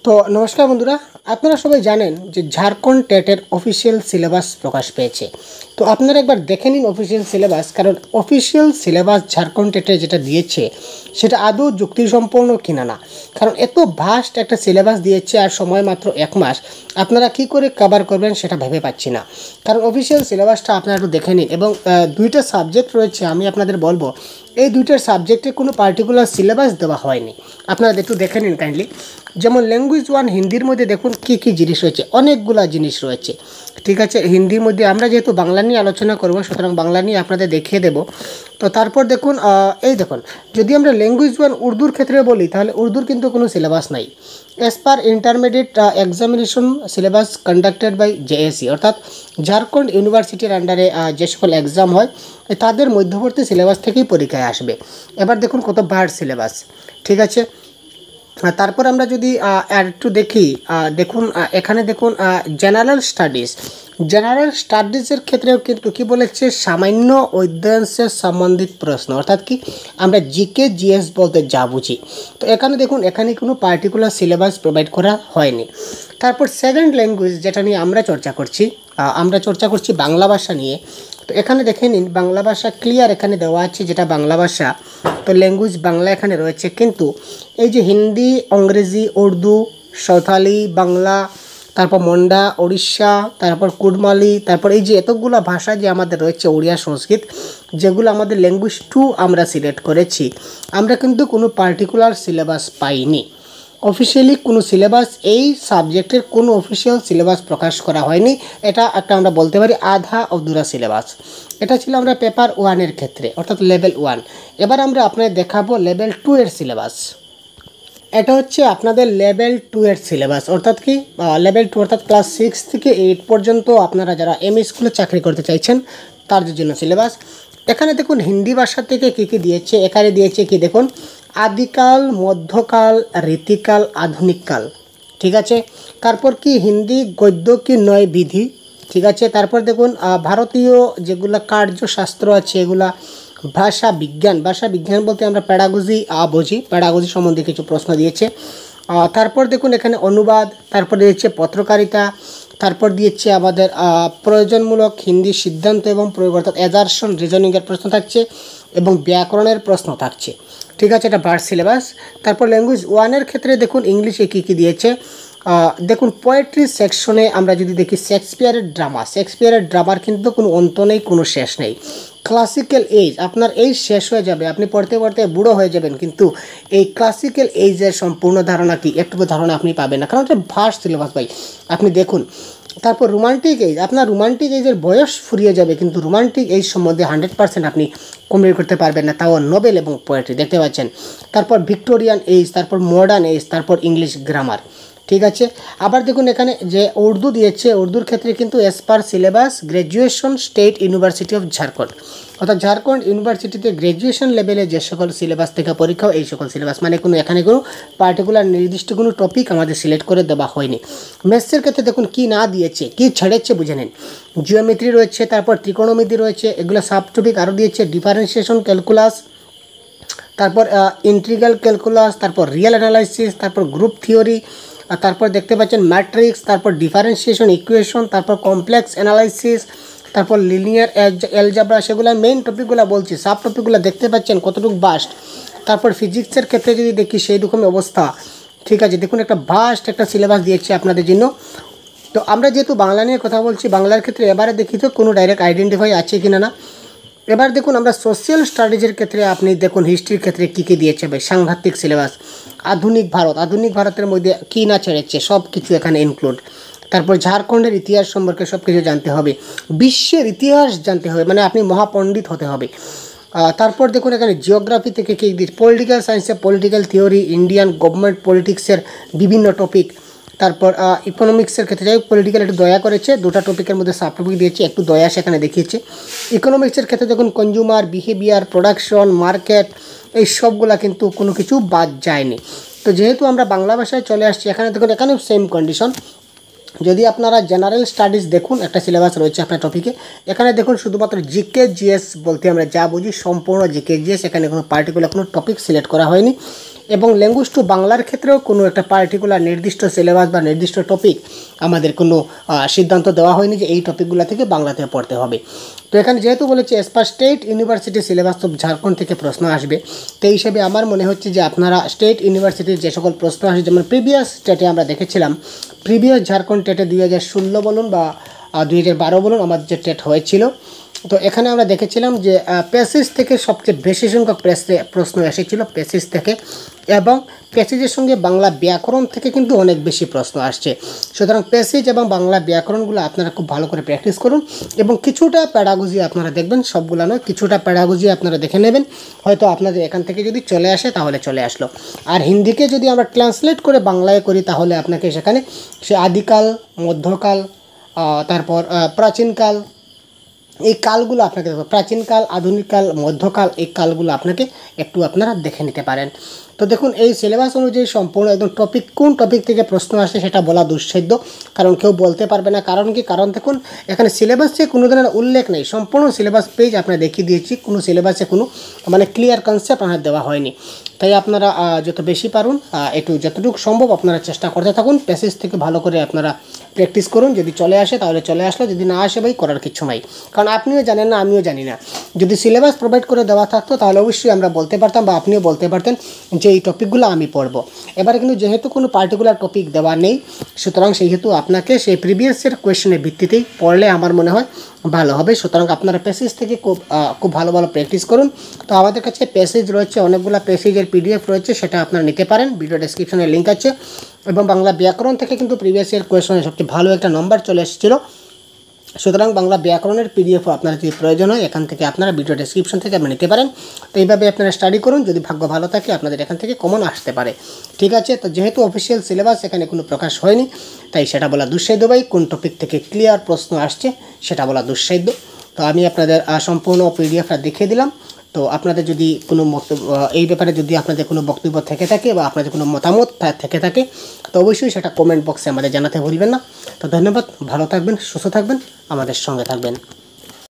তো নমস্কার বন্ধুরা, আপনারা সবাই জানেন যে ঝাড়খণ্ড টেটের অফিসিয়াল সিলেবাস প্রকাশ পেয়েছে। তো আপনারা একবার দেখে নিন অফিসিয়াল সিলেবাস, কারণ অফিসিয়াল সিলেবাস ঝাড়খণ্ড টেটে যেটা দিয়েছে সেটা আদৌ যুক্তিসম্পন্ন কিনা না। কারণ এত ভাস্ট একটা সিলেবাস দিয়েছে আর সময় মাত্র 1 মাস, আপনারা কী করে কভার করবেন সেটা ভেবে পাচ্ছি না। কারণ অফিসিয়াল সিলেবাসটা আপনারা একটু দেখে নিন, এবং দুইটা সাবজেক্ট রয়েছে, আমি আপনাদের বলবো এই দুইটার সাবজেক্টে কোনো পার্টিকুলার সিলেবাস দেওয়া হয়নি। আপনারা একটু দেখে নিন কাইন্ডলি। যেমন ল্যাঙ্গুয়েজ 1 হিন্দির মধ্যে দেখুন কী কী জিনিস রয়েছে, অনেকগুলা জিনিস রয়েছে। ঠিক আছে, হিন্দির মধ্যে আমরা যেহেতু বাংলা নিয়ে আলোচনা করব, সুতরাং বাংলা নিয়ে আপনাদের দেখিয়ে দেব। তো তারপর দেখুন, এই দেখুন, যদি আমরা ল্যাঙ্গুয়েজ 1 উর্দুর ক্ষেত্রে বলি, তাহলে উর্দুর কিন্তু কোনো সিলেবাস নাই। As per intermediate examination syllabus conducted by JAC, অর্থাৎ ঝাড়খণ্ড ইউনিভার্সিটির আন্ডারে যে সকল এক্সাম হয় তাদের মধ্যবর্তী সিলেবাস থেকেই পরীক্ষায় আসবে। এবার দেখুন কত ভার্ড সিলেবাস। ঠিক আছে, তারপর আমরা যদি আর একটু দেখি, দেখুন এখানে দেখুন জেনারেল স্টাডিজের ক্ষেত্রেও কিন্তু কী বলেছে, সামান্য অধ্যয়নসের সম্বন্ধিত প্রশ্ন, অর্থাৎ কি আমরা জিকে জিএস বলতে যা বুঝি। তো এখানে দেখুন, এখানে কোনো পার্টিকুলার সিলেবাস প্রোভাইড করা হয়নি। তারপর সেকেন্ড ল্যাঙ্গুয়েজ যেটা নিয়ে আমরা চর্চা করছি বাংলা ভাষা নিয়ে। তো এখানে দেখে নিন, বাংলা ভাষা ক্লিয়ার এখানে দেওয়া আছে, যেটা বাংলা ভাষা। তো ল্যাঙ্গুয়েজ বাংলা এখানে রয়েছে, কিন্তু এই যে হিন্দি, ইংরেজি, উর্দু, সাঁওতালি, বাংলা, তারপর মন্ডা, ওড়িশা, তারপর কুড়মালি, তারপর এই যে এতগুলো ভাষা যে আমাদের রয়েছে, ওড়িয়া, সংস্কৃত, যেগুলো আমাদের ল্যাঙ্গুয়েজ 2 আমরা সিলেক্ট করেছি, আমরা কিন্তু কোনো পার্টিকুলার সিলেবাস পাইনি। অফিসিয়ালি কোনো সিলেবাস, এই সাবজেক্টের কোনো অফিসিয়াল সিলেবাস প্রকাশ করা হয়নি। এটা একটা আমরা বলতে পারি আধা অধুরা সিলেবাস। এটা ছিল আমরা পেপার 1-এর ক্ষেত্রে, অর্থাৎ লেভেল 1। এবার আমরা আপনাদের দেখাবো লেভেল 2-এর সিলেবাস। এটা হচ্ছে আপনাদের লেভেল 2-এর সিলেবাস, অর্থাৎ কি লেভেল 2 অর্থাৎ ক্লাস 6 থেকে 8 পর্যন্ত আপনারা যারা এমএ স্কুলে চাকরি করতে চাইছেন তাদের জন্য সিলেবাস। এখানে দেখুন হিন্দি ভাষা থেকে কী কী দিয়েছে। এখানে দিয়েছে কি দেখুন, আদিকাল, মধ্যকাল, রীতিকাল, আধুনিককাল। ঠিক আছে, তারপর কি হিন্দি গদ্য কি নয় বিধি। ঠিক আছে, তারপর দেখুন ভারতীয় যেগুলো কার্যশাস্ত্র আছে এগুলা, ভাষা বিজ্ঞান বলতে আমরা প্যাডাগজি বুঝি, প্যাডাগজি সম্বন্ধে কিছু প্রশ্ন দিয়েছে। তারপর দেখুন এখানে অনুবাদ, তারপর দিয়েছে পত্রকারিতা, তারপর দিয়েছে আমাদের প্রয়োজনমূলক হিন্দি সিদ্ধান্ত এবং প্রয়োগ, অর্থাৎ অ্যাজারশন রিজনিংয়ের প্রশ্ন থাকছে এবং ব্যাকরণের প্রশ্ন থাকছে। ঠিক আছে, এটা ভার্ড সিলেবাস। তারপর ল্যাঙ্গুয়েজ 1-এর ক্ষেত্রে দেখুন ইংলিশে কী কী দিয়েছে। দেখুন পোয়েট্রি সেকশনে আমরা যদি দেখি, শেক্সপিয়ারের ড্রামার কিন্তু কোনো অন্ত নেই, কোনো শেষ নেই। ক্লাসিক্যাল এজ, আপনার এইজ শেষ হয়ে যাবে, আপনি পড়তে পড়তে বুড়ো হয়ে যাবেন, কিন্তু এই ক্লাসিক্যাল এজের সম্পূর্ণ ধারণা কি, একটুকু ধারণা আপনি পাবেন না, কারণ এটা ভার্ড সিলেবাস ভাই, আপনি দেখুন। তারপর রোমান্টিক এজ, আপনার রোমান্টিক এজের বয়স ফুরিয়ে যাবে, কিন্তু রোমান্টিক এজ সম্বন্ধে 100% আপনি কমপ্লিট করতে পারবেন না, তাও নোবেল এবং পোয়েট্রি, দেখতে পাচ্ছেন। তারপর ভিক্টোরিয়ান এজ, তারপর মডার্ন এজ, তারপর ইংলিশ গ্রামার। ঠিক আছে, আবার দেখুন এখানে যে উর্দু দিয়েছে, উর্দুর ক্ষেত্রে কিন্তু as per syllabus graduation state university of Jharkhand, অর্থাৎ ঝাড়খণ্ড ইউনিভার্সিটিতে গ্র্যাজুয়েশন লেভেলে যে সকল সিলেবাস থেকে পরীক্ষা, এই সকল সিলেবাস, মানে কোনো এখানে কোনো পার্টিকুলার নির্দিষ্ট কোনো টপিক আমাদের সিলেক্ট করে দেওয়া হয়নি। ম্যাথসের ক্ষেত্রে দেখুন কি না দিয়েছে, কি ছেড়েছে বুঝে নিন। জিওমেট্রি রয়েছে, তারপর ত্রিকোণমিতি রয়েছে, এগুলো সাব টপিক আরও দিয়েছে, ডিফারেন্সিয়েশন ক্যালকুলাস, তারপর ইন্টিগ্রাল ক্যালকুলাস, তারপর রিয়েল অ্যানালাইসিস, তারপর গ্রুপ থিওরি, আর তারপর দেখতে পাচ্ছেন ম্যাট্রিক্স, তারপর ডিফারেন্সিয়েশন ইকুয়েশন, তারপর কমপ্লেক্স অ্যানালাইসিস, তারপর লিনিয়ার অ্যালজেব্রা, সেগুলো মেইন টপিকগুলো বলছি, সাব টপিকগুলো দেখতে পাচ্ছেন কতটুকু ভাস্ট। তারপর ফিজিক্সের ক্ষেত্রে যদি দেখি সেই রকমই অবস্থা। ঠিক আছে, দেখুন একটা ভাস্ট একটা সিলেবাস দিয়েছে আপনাদের জন্য। তো আমরা যেহেতু বাংলা নিয়ে কথা বলছি, বাংলার ক্ষেত্রে এবারে দেখি তো কোনো ডাইরেক্ট আইডেন্টিফাই আছে কি না। এবার দেখুন আমরা সোশ্যাল স্টাডিজের ক্ষেত্রে, আপনি দেখুন হিস্ট্রির ক্ষেত্রে কী কী দিয়েছে ভাই, সাংঘাতিক সিলেবাস। আধুনিক ভারতের মধ্যে কী না ছেড়েছে সব কিছু এখানে ইনক্লুড। তারপর ঝাড়খণ্ডের ইতিহাস সম্পর্কে সব কিছু জানতে হবে, বিশ্বের ইতিহাস জানতে হবে, মানে আপনি মহাপণ্ডিত হতে হবে। তারপর দেখুন এখানে জিওগ্রাফি থেকে কী দিচ্ছে, পলিটিক্যাল সায়েন্সে পলিটিক্যাল থিওরি, ইন্ডিয়ান গভর্নমেন্ট পলিটিক্সের বিভিন্ন টপিক। তারপর ইকোনমিক্সের ক্ষেত্রে, যাই হোক পলিটিক্যাল একটু দয়া করেছে, দুটো টপিকের মধ্যে সাব টপিক দিয়েছে, একটু দয়া সেখানে দেখিয়েছে। ইকোনমিক্সের ক্ষেত্রে দেখুন কনজিউমার বিহেভিয়ার, প্রোডাকশন, মার্কেট, এই সবগুলা কিন্তু কোনো কিছু বাদ যায়নি। তো যেহেতু আমরা বাংলা ভাষায় চলে আসছি, এখানে দেখুন এখানেও সেম কন্ডিশন। যদি আপনারা জেনারেল স্টাডিজ দেখুন, একটা সিলেবাস রয়েছে আপনার টপিকে, এখানে দেখুন শুধুমাত্র জিকে জিএস বলতে আমরা যা বুঝি সম্পূর্ণ জিকে জিএস, এখানে কোনো পার্টিকুলার কোনো টপিক সিলেক্ট করা হয়নি। এবং ল্যাঙ্গুয়েজ টু বাংলার ক্ষেত্রেও কোনো একটা পার্টিকুলার নির্দিষ্ট সিলেবাস বা নির্দিষ্ট টপিক আমাদের কোনো সিদ্ধান্ত দেওয়া হয়নি যে এই টপিকগুলো থেকে বাংলাতে পড়তে হবে। তো এখানে যেহেতু বলেছে এস পার স্টেট ইউনিভার্সিটি সিলেবাস, তো ঝাড়খণ্ড থেকে প্রশ্ন আসবে। তো এই হিসেবে আমার মনে হচ্ছে যে আপনারা স্টেট ইউনিভার্সিটির যে সকল প্রশ্ন আসে, যেমন প্রিভিয়াস স্টেটে আমরা দেখেছিলাম, প্রিভিয়াস ঝাড়খণ্ড টেটে 2016 বলুন বা 2012 বলুন আমার যে টেট হয়েছিল, তো এখানে আমরা দেখেছিলাম যে প্যাসেজ থেকে সবচেয়ে বেশি সংখ্যক প্রশ্ন এসেছিল প্যাসেজ থেকে, এবং প্যাসেজের সঙ্গে বাংলা ব্যাকরণ থেকে কিন্তু অনেক বেশি প্রশ্ন আসছে। সুতরাং প্যাসেজ এবং বাংলা ব্যাকরণগুলো আপনারা খুব ভালো করে প্র্যাকটিস করুন, এবং কিছুটা প্যাডাগজি আপনারা দেখবেন, সবগুলো নয়, কিছুটা প্যাডাগজি আপনারা দেখে নেবেন। হয়তো আপনাদের এখান থেকে যদি চলে আসে তাহলে চলে আসলো। আর হিন্দিকে যদি আমরা ট্রান্সলেট করে বাংলায় করি, তাহলে আপনাকে সেখানে সে আদিকাল, মধ্যকাল, তারপর প্রাচীনকাল, এই কালগুলো আপনাকে প্রাচীনকাল, আধুনিককাল, মধ্যকাল, এই কালগুলো আপনাকে একটু আপনারা দেখে নিতে পারেন। তো দেখুন এই সিলেবাস অনুযায়ী সম্পূর্ণ একদম টপিক, কোন টপিক থেকে প্রশ্ন আসে সেটা বলা দুঃসাধ্য, কারণ কেউ বলতে পারবে না। কারণ কি? কারণ দেখুন এখানে সিলেবাসে কোনো ধরনের উল্লেখ নেই, সম্পূর্ণ সিলেবাস পেজ আপনারা দেখিয়ে দিয়েছি, কোনো সিলেবাসে কোনো মানে ক্লিয়ার কনসেপ্ট আপনার দেওয়া হয়নি। তাই আপনারা যত বেশি পারুন একটু যতটুকু সম্ভব আপনারা চেষ্টা করতে থাকুন, প্যাসেজ থেকে ভালো করে আপনারা প্র্যাকটিস করুন। যদি চলে আসে তাহলে চলে আসলো, যদি না আসে ভাই করার কিছু নাই, কারণ আপনিও জানেন না, আমিও জানি না। যদি সিলেবাস প্রোভাইড করে দেওয়া থাকতো তাহলে অবশ্যই আমরা বলতে পারতাম বা আপনিও বলতে পারতেন যে এই টপিকগুলো আমি পড়বো। এবারে কিন্তু যেহেতু কোনো পার্টিকুলার টপিক দেওয়া নেই, সুতরাং সেহেতু আপনাকে সেই প্রিভিয়াসের কোয়েশ্চেনের ভিত্তিতেই পড়লে আমার মনে হয় ভালো হবে। সুতরাং আপনারা প্যাসেজ থেকে খুব ভালো প্র্যাকটিস করুন। তো আমাদের কাছে প্যাসেজ রয়েছে, অনেকগুলো প্যাসেজের পিডিএফ রয়েছে, সেটা আপনারা নিতে পারেন, ভিডিও ডেসক্রিপশনে লিঙ্ক আছে। এবং বাংলা ব্যাকরণ থেকে কিন্তু প্রিভিয়াস ইয়ার কোয়েশ্চনের সবচেয়ে ভালো একটা নম্বর চলে এসেছিলো। সুতরাং বাংলা ব্যাকরণের পিডিএফও আপনার যদি প্রয়োজন হয়, এখান থেকে আপনারা ভিডিও ডেসক্রিপশন থেকে আপনি নিতে পারেন। তো এইভাবে আপনারা স্টাডি করুন, যদি ভাগ্য ভালো থাকে আপনাদের এখান থেকে কমন আসতে পারে। ঠিক আছে, তো যেহেতু অফিসিয়াল সিলেবাস এখানে কোনো প্রকাশ হয়নি, তাই সেটা বলা দুঃসাধ্য ভাই, কোন টপিক থেকে ক্লিয়ার প্রশ্ন আসছে সেটা বলা দুঃসাধ্য। তো আমি আপনাদের সম্পূর্ণ পিডিএফটা দেখিয়ে দিলাম। তো আপনাদের যদি কোনো এই ব্যাপারে যদি আপনাদের কোনো বক্তব্য থেকে থাকে বা আপনাদের কোনো মতামত থেকে থাকে, তো অবশ্যই সেটা কমেন্ট বক্সে আমাদের জানাতে ভুলবেন না। তো ধন্যবাদ, ভালো থাকবেন, সুস্থ থাকবেন, আমাদের সঙ্গে থাকবেন।